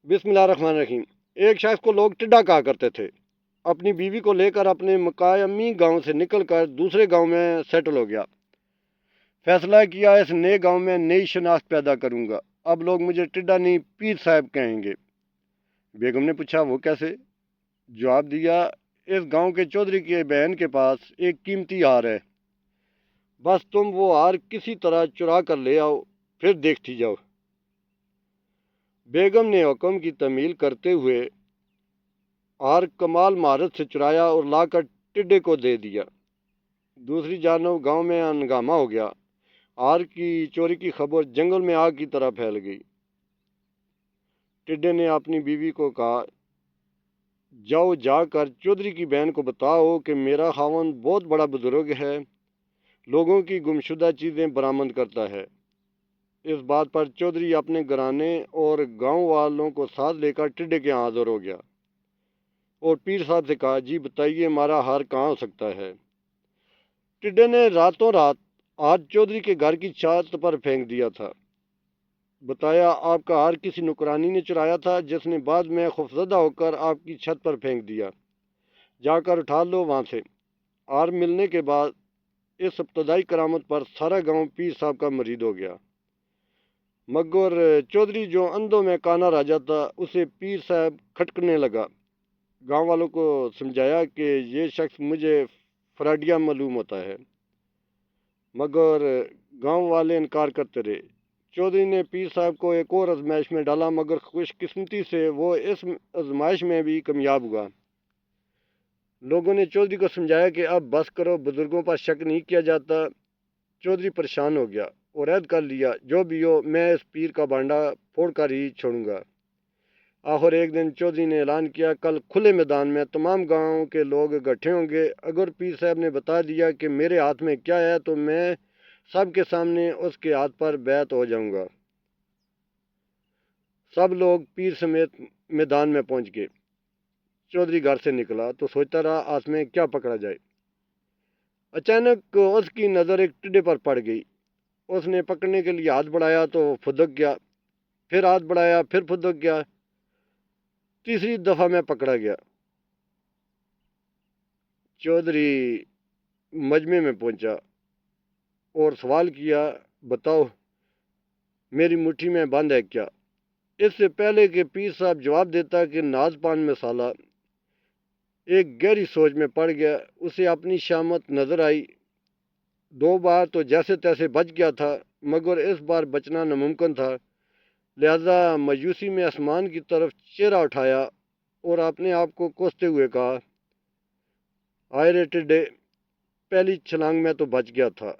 بسم اللہ الرحمن الرحیم۔ ایک شخص کو لوگ ٹڈا کہا کرتے تھے۔ اپنی بیوی کو لے کر اپنے مقامی گاؤں سے نکل کر دوسرے گاؤں میں سیٹل ہو گیا۔ فیصلہ کیا اس نئے گاؤں میں نئی شناخت پیدا کروں گا، اب لوگ مجھے ٹڈا نہیں پیر صاحب کہیں گے۔ بیگم نے پوچھا وہ کیسے؟ جواب دیا، اس گاؤں کے چودھری کی بہن کے پاس ایک قیمتی ہار ہے، بس تم وہ ہار کسی طرح چرا کر لے آؤ، پھر دیکھتی جاؤ۔ بیگم نے حکم کی تعمیل کرتے ہوئے ہار کمال مہارت سے چرایا اور لا کر ٹڈے کو دے دیا۔ دوسری جانب گاؤں میں ہنگامہ ہو گیا۔ ہار کی چوری کی خبر جنگل میں آگ کی طرح پھیل گئی۔ ٹڈے نے اپنی بیوی کو کہا، جاؤ جا کر چودھری کی بہن کو بتاؤ کہ میرا خاوند بہت بڑا بزرگ ہے، لوگوں کی گمشدہ چیزیں برآمد کرتا ہے۔ اس بات پر چودھری اپنے گھرانے اور گاؤں والوں کو ساتھ لے کر ٹڈے کے یہاں حاضر ہو گیا اور پیر صاحب سے کہا، جی بتائیے ہمارا ہار کہاں ہو سکتا ہے؟ ٹڈے نے راتوں رات ہار چودھری کے گھر کی چھت پر پھینک دیا تھا۔ بتایا، آپ کا ہار کسی نوکرانی نے چرایا تھا جس نے بعد میں خوفزدہ ہو کر آپ کی چھت پر پھینک دیا، جا کر اٹھا لو وہاں سے۔ ہار ملنے کے بعد اس ابتدائی کرامت پر سارا گاؤں پیر صاحب کا مرید ہو گیا، مگر چودھری جو اندھوں میں کانا راجا تھا اسے پیر صاحب کھٹکنے لگا۔ گاؤں والوں کو سمجھایا کہ یہ شخص مجھے فراڈیا معلوم ہوتا ہے، مگر گاؤں والے انکار کرتے رہے۔ چودھری نے پیر صاحب کو ایک اور آزمائش میں ڈالا، مگر خوش قسمتی سے وہ اس آزمائش میں بھی کامیاب ہوا۔ لوگوں نے چودھری کو سمجھایا کہ اب بس کرو، بزرگوں پر شک نہیں کیا جاتا۔ چودھری پریشان ہو گیا اور عہد کر لیا، جو بھی ہو میں اس پیر کا بانڈا پھوڑ کر ہی چھوڑوں گا۔ آخر ایک دن چودھری نے اعلان کیا، کل کھلے میدان میں تمام گاؤں کے لوگ اکٹھے ہوں گے، اگر پیر صاحب نے بتا دیا کہ میرے ہاتھ میں کیا ہے تو میں سب کے سامنے اس کے ہاتھ پر بیعت ہو جاؤں گا۔ سب لوگ پیر سمیت میدان میں پہنچ گئے۔ چودھری گھر سے نکلا تو سوچتا رہا ہاتھ میں کیا پکڑا جائے۔ اچانک اس کی نظر ایک ٹڈے پر پڑ گئی۔ اس نے پکڑنے کے لیے ہاتھ بڑھایا تو پھدک گیا، پھر ہاتھ بڑھایا پھر پھدک گیا، تیسری دفعہ میں پکڑا گیا۔ چودھری مجمع میں پہنچا اور سوال کیا، بتاؤ میری مٹھی میں بند ہے کیا؟ اس سے پہلے کہ پیر صاحب جواب دیتا کہ ناز پان مسالہ ایک گہری سوچ میں پڑ گیا۔ اسے اپنی شامت نظر آئی۔ 2 بار تو جیسے تیسے بچ گیا تھا، مگر اس بار بچنا ناممکن تھا، لہذا مایوسی میں آسمان کی طرف چہرہ اٹھایا اور اپنے آپ کو کوستے ہوئے کہا، ہائے رے ٹڈے، پہلی چھلانگ میں تو بچ گیا تھا،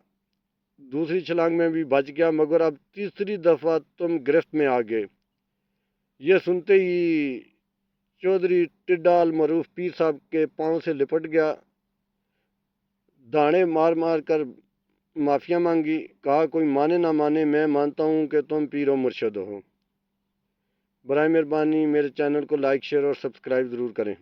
دوسری چھلانگ میں بھی بچ گیا، مگر اب تیسری دفعہ تم گرفت میں آ گئے۔ یہ سنتے ہی چودھری ٹڈا المعروف پیر صاحب کے پاؤں سے لپٹ گیا، داڑھیں مار مار کر معافیاں مانگی، کہا کوئی مانے نہ مانے میں مانتا ہوں کہ تم پیر و مرشد ہو۔ برائے مہربانی میرے چینل کو لائک، شیئر اور سبسکرائب ضرور کریں۔